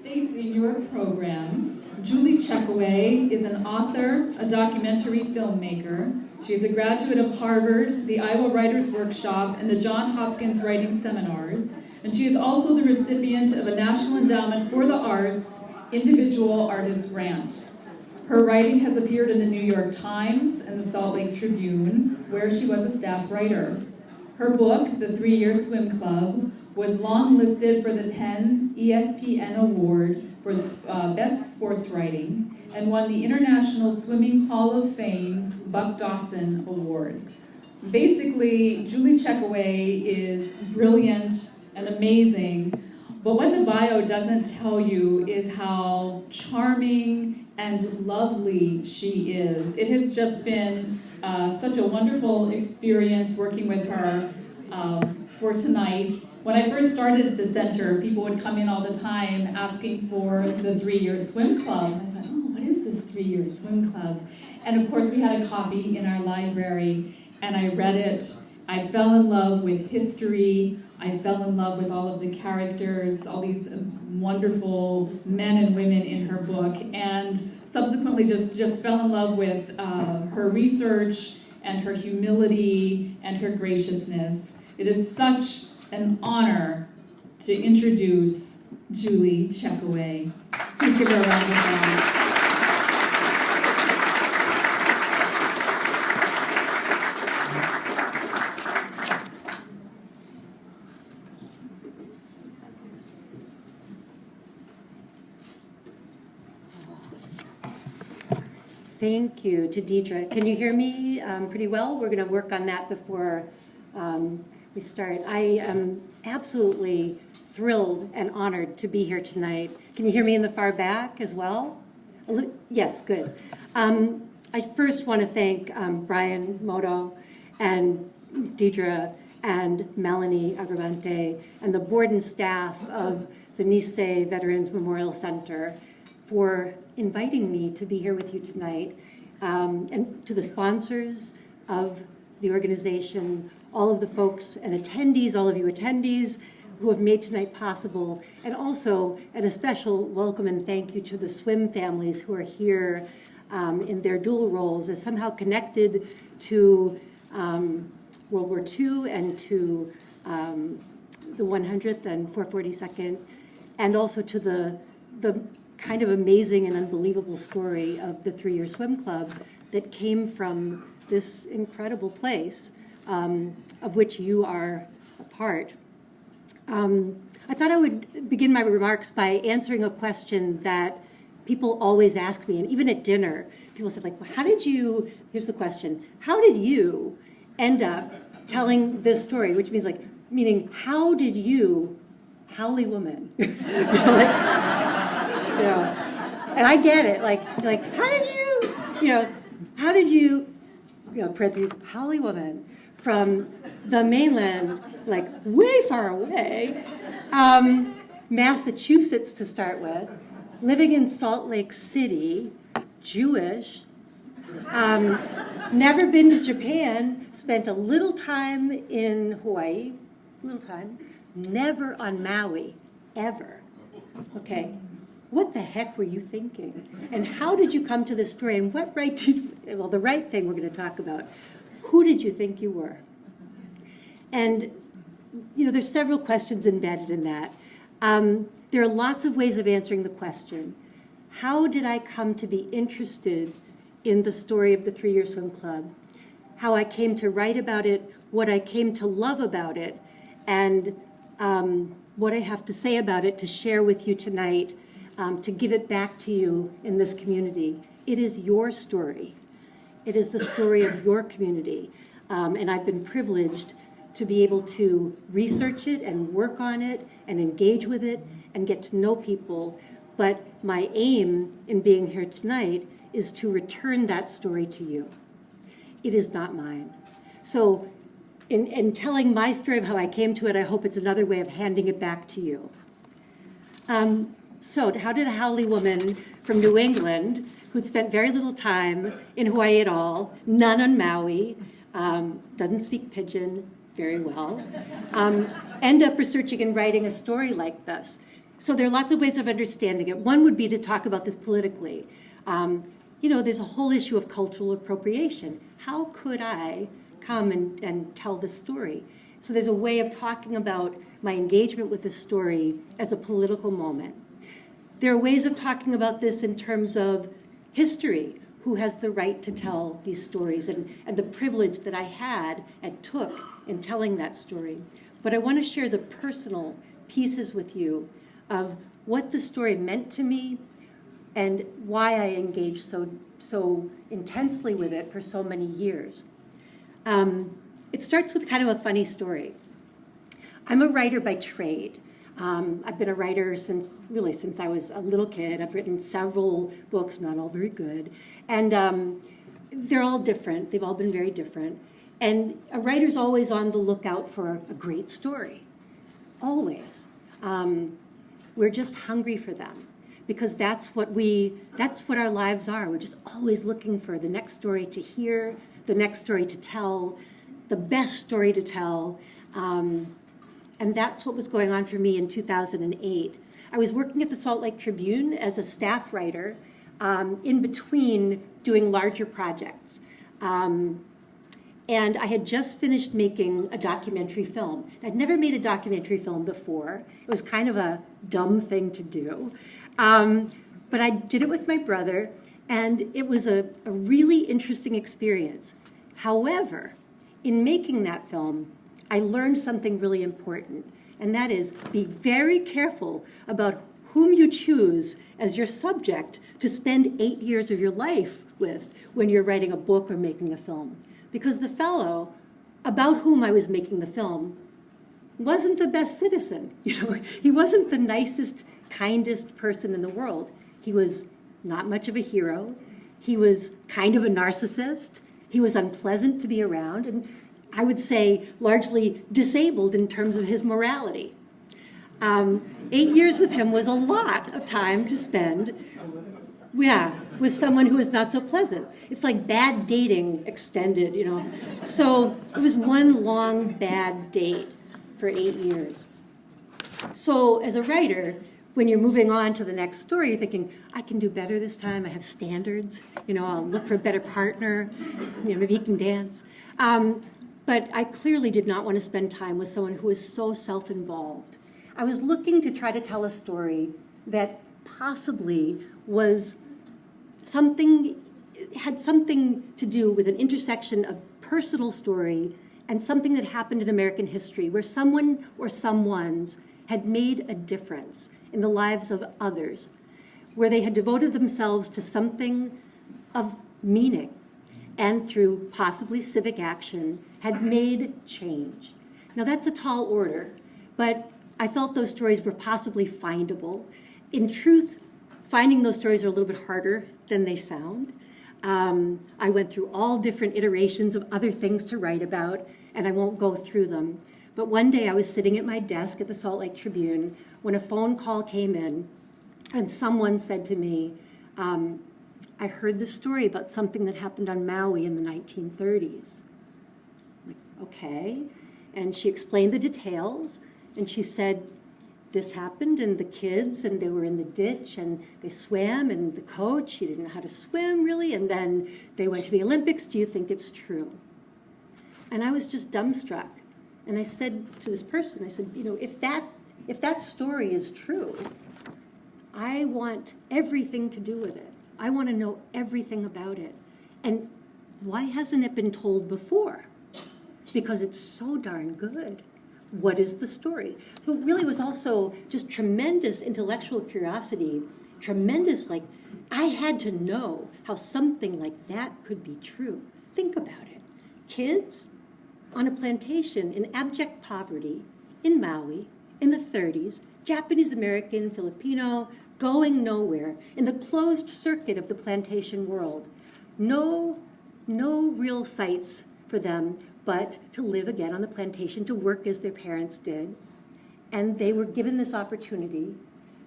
states in your program, Julie Checkoway is an author, a documentary filmmaker. She is a graduate of Harvard, the Iowa Writers Workshop, and the Johns Hopkins Writing Seminars. And she is also the recipient of a National Endowment for the Arts Individual Artist Grant. Her writing has appeared in the New York Times and the Salt Lake Tribune, where she was a staff writer. Her book, The 3-Year Swim Club, was long-listed for the 10 ESPN Award for Best Sports Writing and won the International Swimming Hall of Fame's Buck Dawson Award. Basically, Julie Checkoway is brilliant and amazing, but what the bio doesn't tell you is how charming and lovely she is. It has just been such a wonderful experience working with her for tonight. When I first started at the center, people would come in all the time asking for the 3-Year Swim Club. And I thought, oh, what is this 3-Year Swim Club? And of course, we had a copy in our library, and I read it. I fell in love with history. I fell in love with all of the characters, all these wonderful men and women in her book, and subsequently just fell in love with her research and her humility and her graciousness. It is such an honor to introduce Julie Checkoway. Please give her a round of applause. Thank you to Deidre. Can you hear me pretty well? We're going to work on that before we start. I am absolutely thrilled and honored to be here tonight. Can you hear me in the far back as well? Yes, good. I first want to thank Brian Moto and Deidre and Melanie Agravante and the board and staff of the Nisei Veterans Memorial Center for inviting me to be here with you tonight, and to the sponsors of the organization, all of the folks and attendees, all of you attendees who have made tonight possible, and also a special welcome and thank you to the swim families who are here in their dual roles as somehow connected to World War II and to the 100th and 442nd, and also to the kind of amazing and unbelievable story of the 3-Year Swim Club that came from this incredible place of which you are a part. I thought I would begin my remarks by answering a question that people always ask me, and even at dinner, people said, like, well, here's the question, how did you end up telling this story? Which meaning, how did you, Howley woman, and I get it, like, how did you, parentheses, Howley woman, from the mainland, like way far away, Massachusetts to start with, living in Salt Lake City, Jewish, never been to Japan, spent a little time in Hawaii, never on Maui, ever. Okay, what the heck were you thinking? And how did you come to this story? And what right the right thing we're going to talk about. Who did you think you were? And, there's several questions embedded in that. There are lots of ways of answering the question. How did I come to be interested in the story of the 3-Year Swim Club? How I came to write about it, what I came to love about it, and what I have to say about it to share with you tonight, to give it back to you in this community. It is your story. It is the story of your community. And I've been privileged to be able to research it and work on it and engage with it and get to know people. But my aim in being here tonight is to return that story to you. It is not mine. So in telling my story of how I came to it, I hope it's another way of handing it back to you. So how did a Howley woman from New England, who'd spent very little time in Hawaii at all, none on Maui, doesn't speak Pidgin very well, end up researching and writing a story like this? So there are lots of ways of understanding it. One would be to talk about this politically. There's a whole issue of cultural appropriation. How could I come and tell this story? So there's a way of talking about my engagement with this story as a political moment. There are ways of talking about this in terms of history. Who has the right to tell these stories and the privilege that I had and took in telling that story. But I want to share the personal pieces with you of what the story meant to me and why I engaged so intensely with it for so many years. It starts with kind of a funny story. I'm a writer by trade. I've been a writer since I was a little kid. I've written several books, not all very good. And they're all different. They've all been very different. And a writer's always on the lookout for a great story. Always. We're just hungry for them because that's what our lives are. We're just always looking for the next story to hear, the next story to tell, the best story to tell. And that's what was going on for me in 2008. I was working at the Salt Lake Tribune as a staff writer in between doing larger projects. And I had just finished making a documentary film. I'd never made a documentary film before. It was kind of a dumb thing to do. But I did it with my brother, and it was a really interesting experience. However, in making that film, I learned something really important, and that is be very careful about whom you choose as your subject to spend 8 years of your life with when you're writing a book or making a film. Because the fellow about whom I was making the film wasn't the best citizen. He wasn't the nicest, kindest person in the world. He was not much of a hero. He was kind of a narcissist. He was unpleasant to be around, and I would say largely disabled in terms of his morality. 8 years with him was a lot of time to spend, with someone who is not so pleasant. It's like bad dating extended, So it was one long bad date for 8 years. So as a writer, when you're moving on to the next story, you're thinking, I can do better this time. I have standards. I'll look for a better partner. Maybe he can dance. But I clearly did not want to spend time with someone who was so self-involved. I was looking to try to tell a story that possibly had something to do with an intersection of personal story and something that happened in American history where someone or someones had made a difference in the lives of others, where they had devoted themselves to something of meaning and through possibly civic action had made change. Now that's a tall order, but I felt those stories were possibly findable. In truth, finding those stories are a little bit harder than they sound. I went through all different iterations of other things to write about, and I won't go through them. But one day I was sitting at my desk at the Salt Lake Tribune when a phone call came in, and someone said to me, I heard this story about something that happened on Maui in the 1930s. I'm like, okay. And she explained the details, and she said, this happened, and the kids, and they were in the ditch, and they swam, and the coach, he didn't know how to swim, really, and then they went to the Olympics. Do you think it's true? And I was just dumbstruck. And I said to this person, I said, if that story is true, I want everything to do with it. I want to know everything about it. And why hasn't it been told before? Because it's so darn good. What is the story? So it really was also just tremendous intellectual curiosity, tremendous, I had to know how something like that could be true. Think about it. Kids on a plantation in abject poverty in Maui in the 30s, Japanese American, Filipino, going nowhere in the closed circuit of the plantation world. No real sights for them but to live again on the plantation, to work as their parents did. And they were given this opportunity,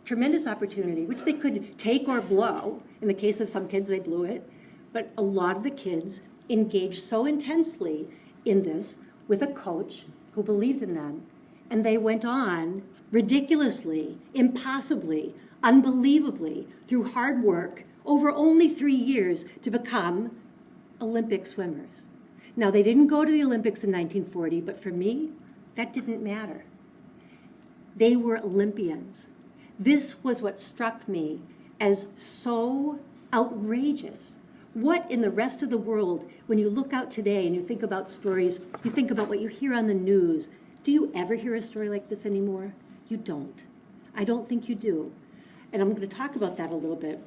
tremendous opportunity, which they could take or blow. In the case of some kids, they blew it. But a lot of the kids engaged so intensely in this with a coach who believed in them. And they went on ridiculously, impossibly, unbelievably, through hard work, over only 3 years to become Olympic swimmers. Now, they didn't go to the Olympics in 1940, but for me, that didn't matter. They were Olympians. This was what struck me as so outrageous. What in the rest of the world, when you look out today and you think about stories, you think about what you hear on the news, do you ever hear a story like this anymore? You don't. I don't think you do. And I'm going to talk about that a little bit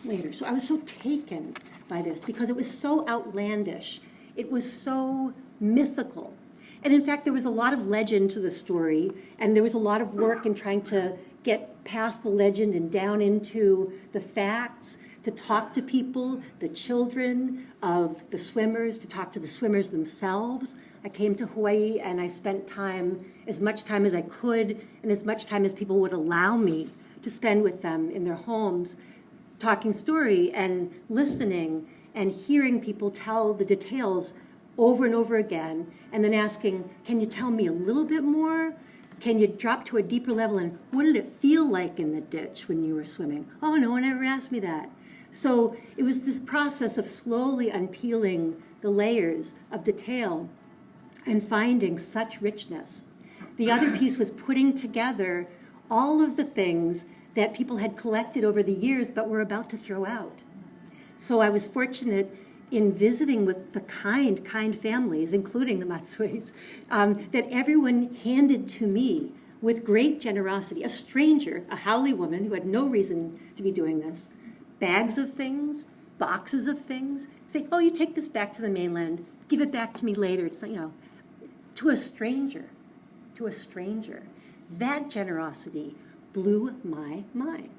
later. So I was so taken by this because it was so outlandish. It was so mythical. And in fact, there was a lot of legend to the story, and there was a lot of work in trying to get past the legend and down into the facts, to talk to people, the children of the swimmers, to talk to the swimmers themselves. I came to Hawaii and I spent time, as much time as I could, and as much time as people would allow me to spend with them in their homes, talking story and listening and hearing people tell the details over and over again, and then asking, can you tell me a little bit more? Can you drop to a deeper level? And what did it feel like in the ditch when you were swimming? Oh, no one ever asked me that. So it was this process of slowly unpeeling the layers of detail and finding such richness. The other piece was putting together all of the things that people had collected over the years but were about to throw out. So I was fortunate in visiting with the kind families, including the Matsue's, that everyone handed to me with great generosity, a stranger, a haole woman who had no reason to be doing this, bags of things, boxes of things, say, oh, you take this back to the mainland, give it back to me later. It's, to a stranger. That generosity blew my mind.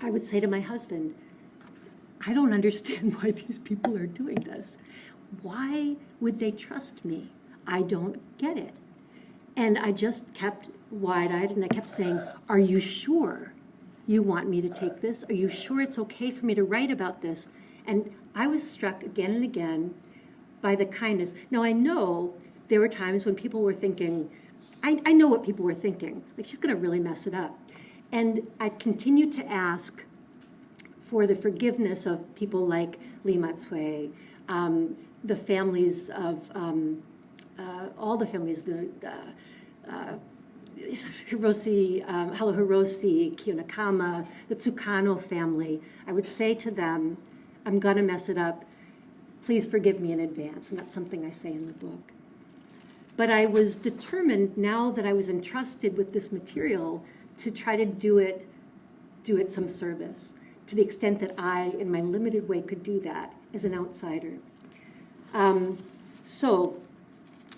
I would say to my husband, I don't understand why these people are doing this. Why would they trust me? I don't get it. And I just kept wide-eyed and I kept saying, are you sure you want me to take this? Are you sure it's okay for me to write about this? And I was struck again and again by the kindness. Now, I know there were times when people were thinking, I know what people were thinking, like she's going to really mess it up. And I continued to ask for the forgiveness of people like Lee Matsue, the families of all the families, the Hiroshi, Hiroshi, Kiyonakama, the Tsukano family. I would say to them, I'm going to mess it up. Please forgive me in advance. And that's something I say in the book. But I was determined, now that I was entrusted with this material, to try to do it some service, to the extent that I, in my limited way, could do that as an outsider. So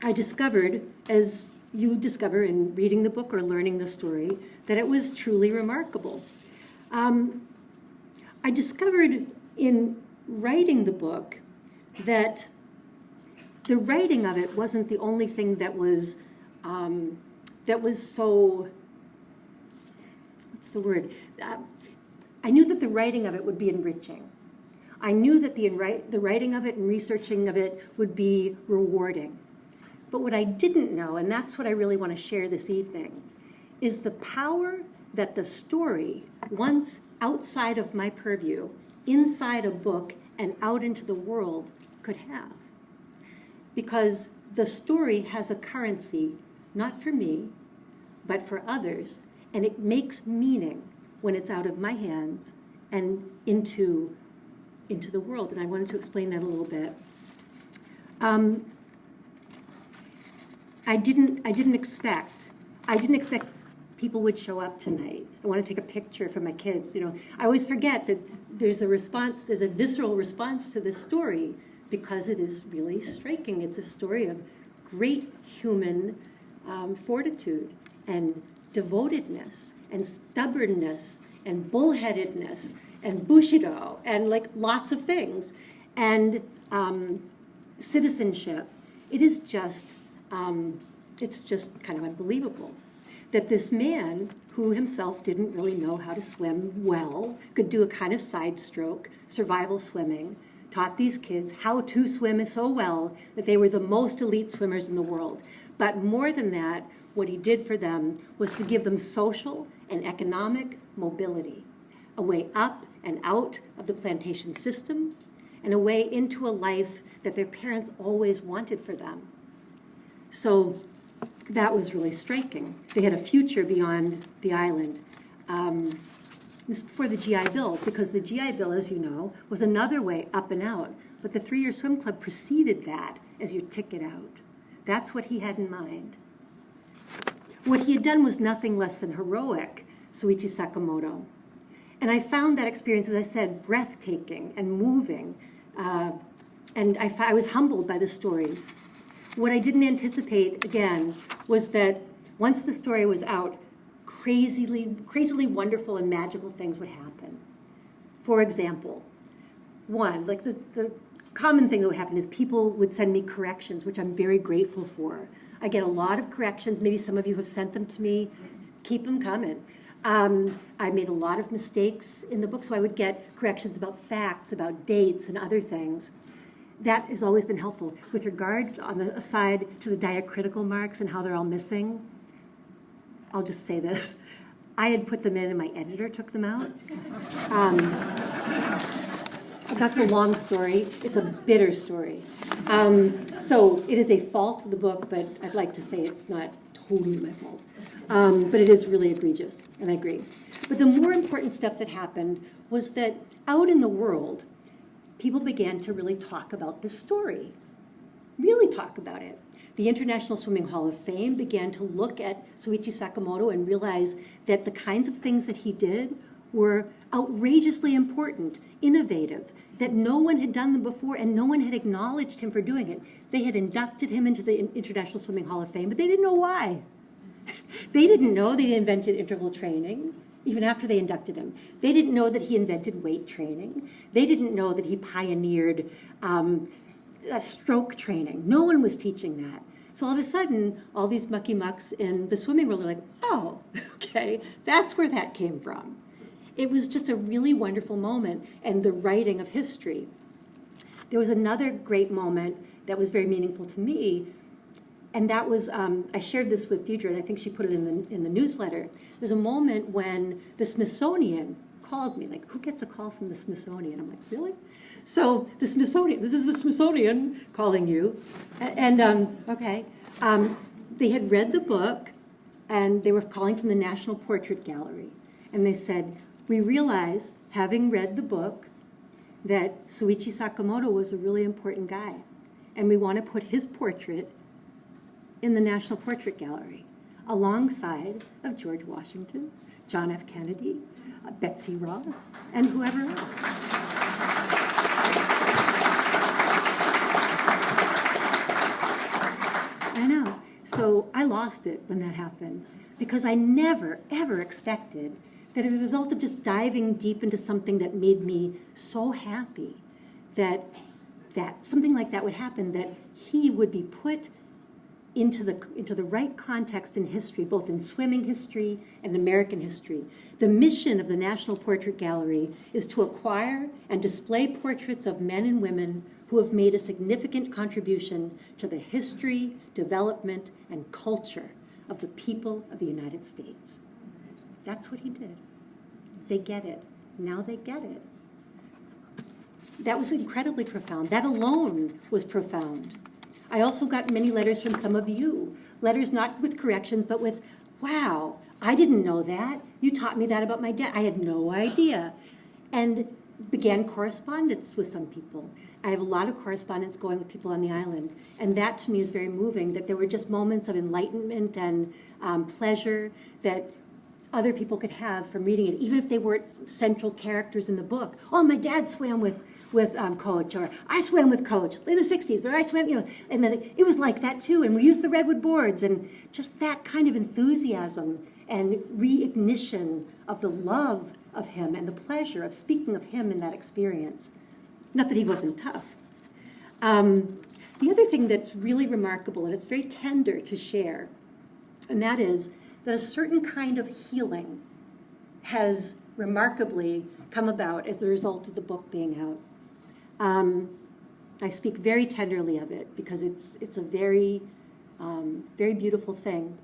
I discovered, as you discover in reading the book or learning the story, that it was truly remarkable. I discovered in writing the book that the writing of it wasn't the only thing that was so, what's the word? I knew that the writing of it would be enriching. I knew that the writing of it and researching of it would be rewarding. But what I didn't know, and that's what I really want to share this evening, is the power that the story, once outside of my purview, inside a book and out into the world, could have. Because the story has a currency, not for me, but for others, and it makes meaning when it's out of my hands and into the world. And I wanted to explain that a little bit. I didn't expect people would show up tonight. I want to take a picture for my kids. I always forget that there's a visceral response to this story because it is really striking. It's a story of great human fortitude and devotedness and stubbornness and bullheadedness and bushido and lots of things and citizenship. It is just it's just kind of unbelievable that this man, who himself didn't really know how to swim well, could do a kind of side stroke, survival swimming, taught these kids how to swim so well that they were the most elite swimmers in the world. But more than that, what he did for them was to give them social and economic mobility, a way up and out of the plantation system, and a way into a life that their parents always wanted for them. So that was really striking. They had a future beyond the island. This was before the GI Bill, because the GI Bill, as you know, was another way up and out. But the 3-year swim club preceded that as your ticket out. That's what he had in mind. What he had done was nothing less than heroic, Soichi Sakamoto. And I found that experience, as I said, breathtaking and moving. And I was humbled by the stories. What I didn't anticipate, again, was that once the story was out, crazily wonderful and magical things would happen. For example, one, like the common thing that would happen is people would send me corrections, which I'm very grateful for. I get a lot of corrections. Maybe some of you have sent them to me. Keep them coming. I made a lot of mistakes in the book, so I would get corrections about facts, about dates, and other things. That has always been helpful. With regard, on the aside, to the diacritical marks and how they're all missing, I'll just say this. I had put them in and my editor took them out. That's a long story. It's a bitter story. So it is a fault of the book, but I'd like to say it's not totally my fault. But it is really egregious, and I agree. But the more important stuff that happened was that out in the world, people began to really talk about this story, really talk about it. The International Swimming Hall of Fame began to look at Soichi Sakamoto and realize that the kinds of things that he did were outrageously important, innovative, that no one had done them before and no one had acknowledged him for doing it. They had inducted him into the International Swimming Hall of Fame, but they didn't know why. They didn't know that he invented interval training, even after they inducted him. They didn't know that he invented weight training. They didn't know that he pioneered stroke training. No one was teaching that. So all of a sudden, all these mucky mucks in the swimming world are like, oh, okay, that's where that came from. It was just a really wonderful moment and the writing of history. There was another great moment that was very meaningful to me, and that was, I shared this with Deidre, and I think she put it in the newsletter. There's a moment when the Smithsonian called me, like, who gets a call from the Smithsonian? I'm like, really? So the Smithsonian, this is the Smithsonian calling you. And okay, they had read the book, and they were calling from the National Portrait Gallery. And they said, we realize, having read the book, that Soichi Sakamoto was a really important guy. And we want to put his portrait in the National Portrait Gallery, alongside of George Washington, John F. Kennedy, Betsy Ross, and whoever else. I know. So I lost it when that happened, because I never, ever expected that as a result of just diving deep into something that made me so happy, that something like that would happen, that he would be put into the right context in history, both in swimming history and American history. The mission of the National Portrait Gallery is to acquire and display portraits of men and women who have made a significant contribution to the history, development, and culture of the people of the United States. That's what he did. They get it. Now they get it. That was incredibly profound. That alone was profound. I also got many letters from some of you. Letters not with corrections, but with, wow, I didn't know that. You taught me that about my dad. I had no idea. And began correspondence with some people. I have a lot of correspondence going with people on the island. And that to me is very moving, that there were just moments of enlightenment and pleasure that other people could have from reading it, even if they weren't central characters in the book. Oh, my dad swam with Coach, or I swam with Coach in the 60s, or I swam, and then it was like that too. And we used the redwood boards, and just that kind of enthusiasm and reignition of the love of him and the pleasure of speaking of him in that experience. Not that he wasn't tough. The other thing that's really remarkable, and it's very tender to share, and that is that a certain kind of healing has remarkably come about as a result of the book being out. I speak very tenderly of it because it's a very, very beautiful thing.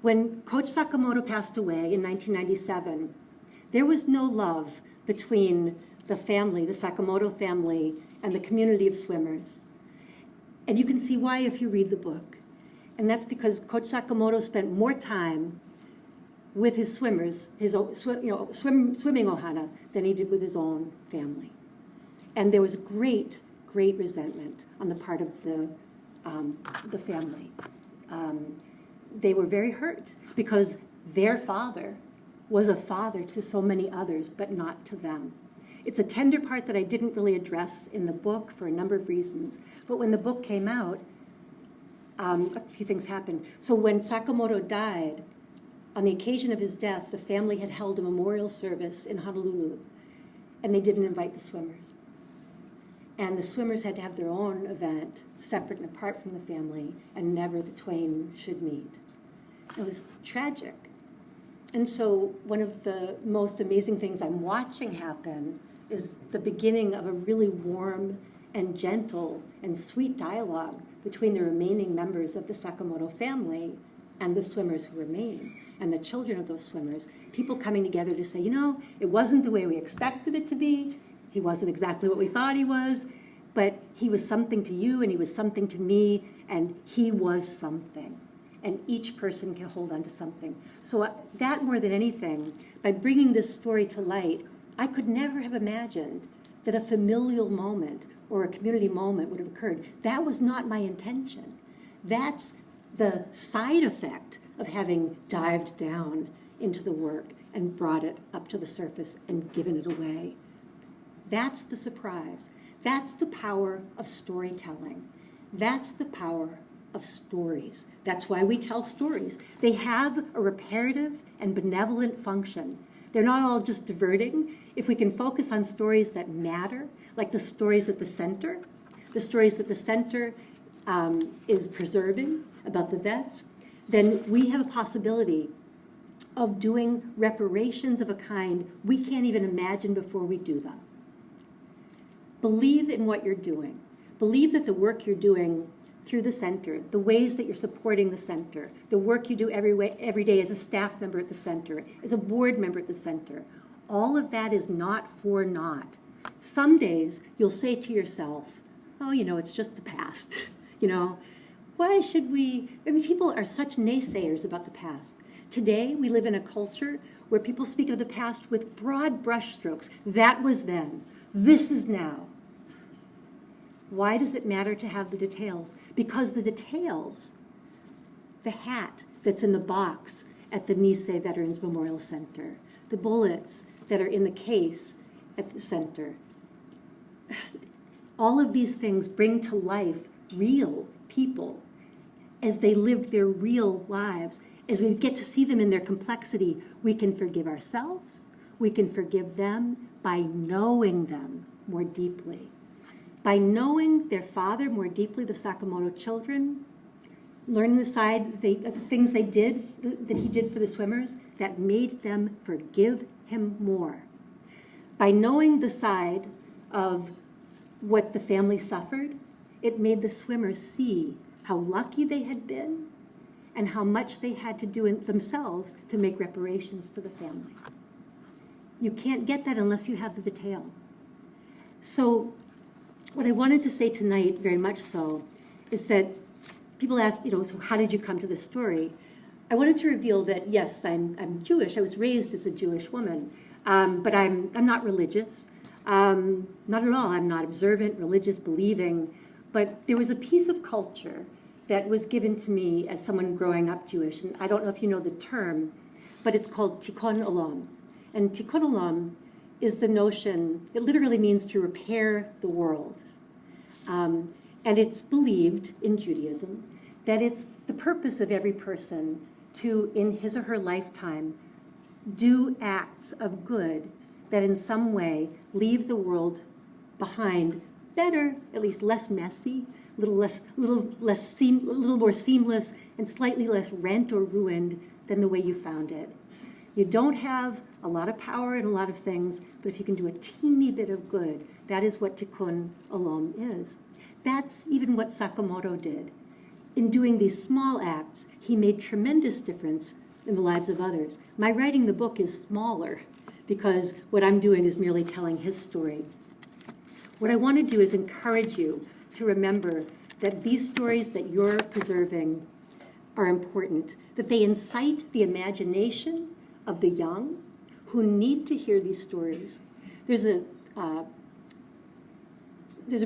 When Coach Sakamoto passed away in 1997, there was no love between the family, the Sakamoto family, and the community of swimmers. And you can see why if you read the book. And that's because Coach Sakamoto spent more time with his swimmers, swimming ohana, than he did with his own family. And there was great, great resentment on the part of the family. They were very hurt because their father was a father to so many others, but not to them. It's a tender part that I didn't really address in the book for a number of reasons. But when the book came out, a few things happened. So when Sakamoto died, on the occasion of his death, the family had held a memorial service in Honolulu, and they didn't invite the swimmers. And the swimmers had to have their own event, separate and apart from the family, and never the twain should meet. It was tragic. And so one of the most amazing things I'm watching happen is the beginning of a really warm and gentle and sweet dialogue between the remaining members of the Sakamoto family and the swimmers who remain, and the children of those swimmers, people coming together to say, it wasn't the way we expected it to be. He wasn't exactly what we thought he was, but he was something to you and he was something to me, and he was something. And each person can hold on to something. So that more than anything, by bringing this story to light, I could never have imagined that a familial moment or a community moment would have occurred. That was not my intention. That's the side effect of having dived down into the work and brought it up to the surface and given it away. That's the surprise. That's the power of storytelling. That's the power of stories. That's why we tell stories. They have a reparative and benevolent function. They're not all just diverting. If we can focus on stories that matter, like the stories at the center is preserving about the vets, then we have a possibility of doing reparations of a kind we can't even imagine before we do them. Believe in what you're doing. Believe that the work you're doing through the center, the ways that you're supporting the center, the work you do every day as a staff member at the center, as a board member at the center, all of that is not for naught. Some days you'll say to yourself, it's just the past. Why should we? People are such naysayers about the past. Today, we live in a culture where people speak of the past with broad brushstrokes. That was then. This is now. Why does it matter to have the details? Because the details, the hat that's in the box at the Nisei Veterans Memorial Center, the bullets that are in the case at the center, all of these things bring to life real people as they lived their real lives. As we get to see them in their complexity, we can forgive ourselves. We can forgive them by knowing them more deeply. By knowing their father more deeply, the Sakamoto children, learning the things they did, that he did for the swimmers, that made them forgive him more. By knowing the side of what the family suffered, it made the swimmers see how lucky they had been and how much they had to do themselves to make reparations to the family. You can't get that unless you have the detail. So what I wanted to say tonight, very much so, is that people ask, so how did you come to this story? I wanted to reveal that, yes, I'm Jewish. I was raised as a Jewish woman, but I'm not religious. Not at all. I'm not observant, religious, believing. But there was a piece of culture that was given to me as someone growing up Jewish. And I don't know if you know the term, but it's called tikkun olam. And tikkun olam is the notion, it literally means to repair the world. And it's believed in Judaism that it's the purpose of every person to, in his or her lifetime, do acts of good that in some way leave the world behind better, at least less messy, a little more seamless, and slightly less rent or ruined than the way you found it. You don't have a lot of power in a lot of things, but if you can do a teeny bit of good, that is what tikkun olam is. That's even what Sakamoto did. in doing these small acts, he made tremendous difference in the lives of others. My writing the book is smaller because what I'm doing is merely telling his story. What I want to do is encourage you to remember that these stories that you're preserving are important, that they incite the imagination of the young who need to hear these stories. There's a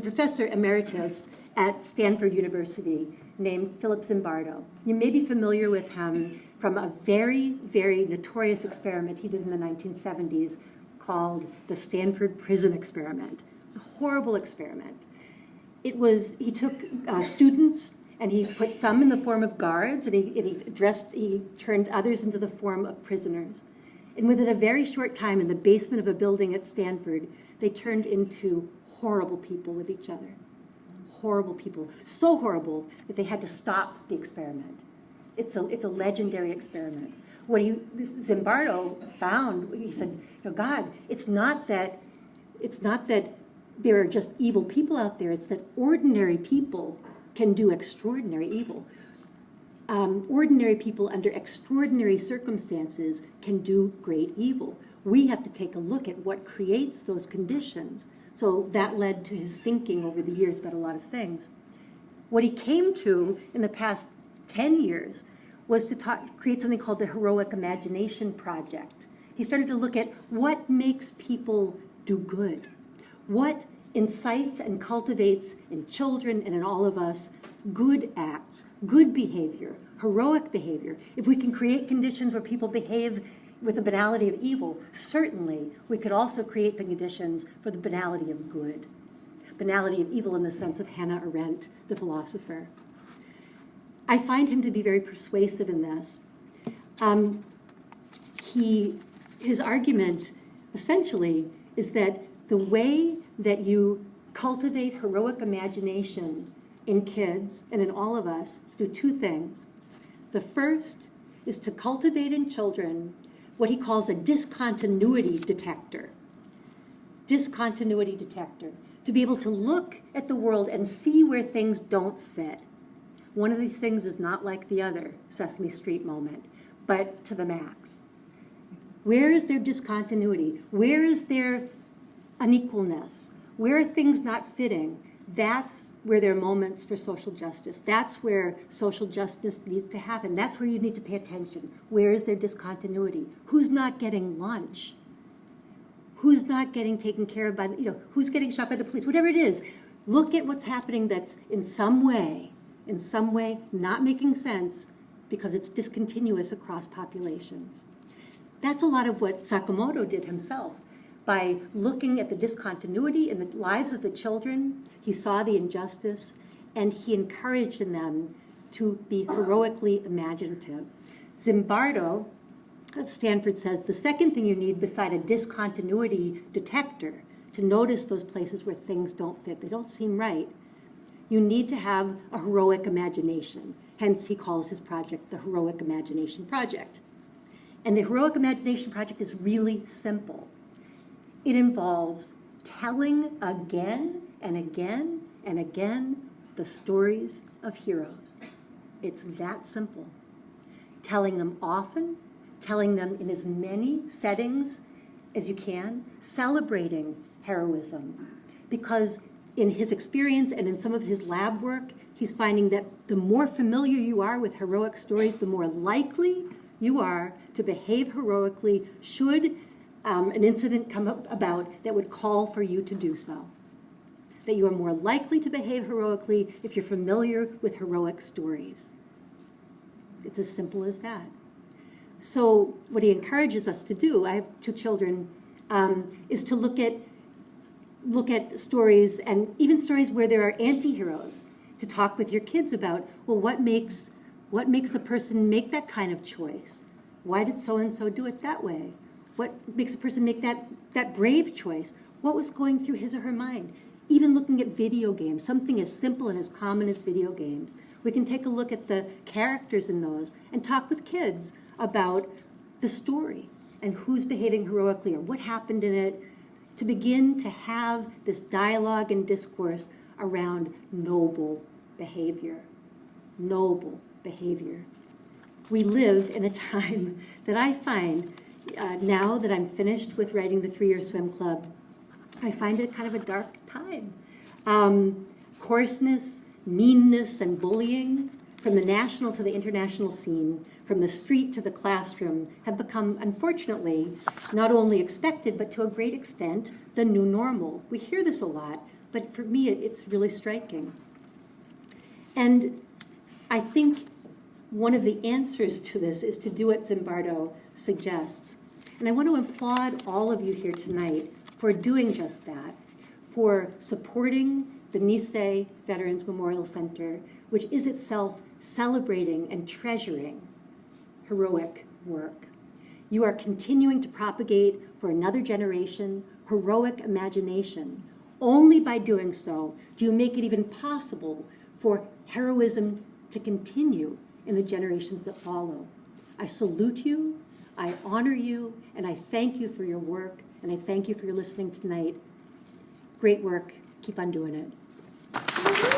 professor emeritus at Stanford University named Philip Zimbardo. You may be familiar with him from a very, very notorious experiment he did in the 1970s called the Stanford Prison Experiment. It was a horrible experiment. He took students and he put some in the form of guards and he turned others into the form of prisoners. And within a very short time in the basement of a building at Stanford, they turned into horrible people with each other. Horrible people. So horrible that they had to stop the experiment. It's a legendary experiment. What Zimbardo found, he said, God, it's not that there are just evil people out there, it's that ordinary people can do extraordinary evil. Ordinary people under extraordinary circumstances can do great evil. We have to take a look at what creates those conditions. So that led to his thinking over the years about a lot of things. What he came to in the past 10 years was to create something called the Heroic Imagination Project. He started to look at what makes people do good, what incites and cultivates in children and in all of us good acts, good behavior, heroic behavior. If we can create conditions where people behave with the banality of evil, certainly we could also create the conditions for the banality of good. Banality of evil in the sense of Hannah Arendt, the philosopher. I find him to be very persuasive in this. His argument, essentially, is that the way that you cultivate heroic imagination in kids and in all of us is to do two things. The first is to cultivate in children what he calls a discontinuity detector. Discontinuity detector. To be able to look at the world and see where things don't fit. One of these things is not like the other, Sesame Street moment, but to the max. Where is there discontinuity? Where is there unequalness? Where are things not fitting? That's where there are moments for social justice. That's where social justice needs to happen. That's where you need to pay attention. Where is there discontinuity? Who's not getting lunch? Who's not getting taken care of by, who's getting shot by the police? Whatever it is, look at what's happening that's in some way not making sense because it's discontinuous across populations. That's a lot of what Sakamoto did himself. By looking at the discontinuity in the lives of the children, he saw the injustice, and he encouraged in them to be heroically imaginative. Zimbardo of Stanford says the second thing you need beside a discontinuity detector to notice those places where things don't fit, they don't seem right, you need to have a heroic imagination. Hence, he calls his project the Heroic Imagination Project. And the Heroic Imagination Project is really simple. It involves telling again and again and again the stories of heroes. It's that simple. Telling them often, telling them in as many settings as you can, celebrating heroism. Because in his experience and in some of his lab work, he's finding that the more familiar you are with heroic stories, the more likely you are to behave heroically should an incident come about that would call for you to do so. That you are more likely to behave heroically if you're familiar with heroic stories. It's as simple as that. So what he encourages us to do, I have two children, is to look at stories, and even stories where there are anti-heroes, to talk with your kids about, well, what makes a person make that kind of choice? Why did so-and-so do it that way? What makes a person make that brave choice? What was going through his or her mind? Even looking at video games, something as simple and as common as video games. We can take a look at the characters in those and talk with kids about the story and who's behaving heroically or what happened in it, to begin to have this dialogue and discourse around noble behavior. noble behavior. We live in a time that I find, now that I'm finished with writing the 3-Year Swim Club, I find it kind of a dark time. Coarseness, meanness, and bullying, from the national to the international scene, from the street to the classroom, have become, unfortunately, not only expected, but to a great extent, the new normal. We hear this a lot, but for me, it's really striking. And I think one of the answers to this is to do what Zimbardo suggests. And I want to applaud all of you here tonight for doing just that, for supporting the Nisei Veterans Memorial Center, which is itself celebrating and treasuring heroic work. You are continuing to propagate for another generation heroic imagination. Only by doing so do you make it even possible for heroism to continue in the generations that follow. I salute you, I honor you, and I thank you for your work, and I thank you for your listening tonight. Great work. Keep on doing it.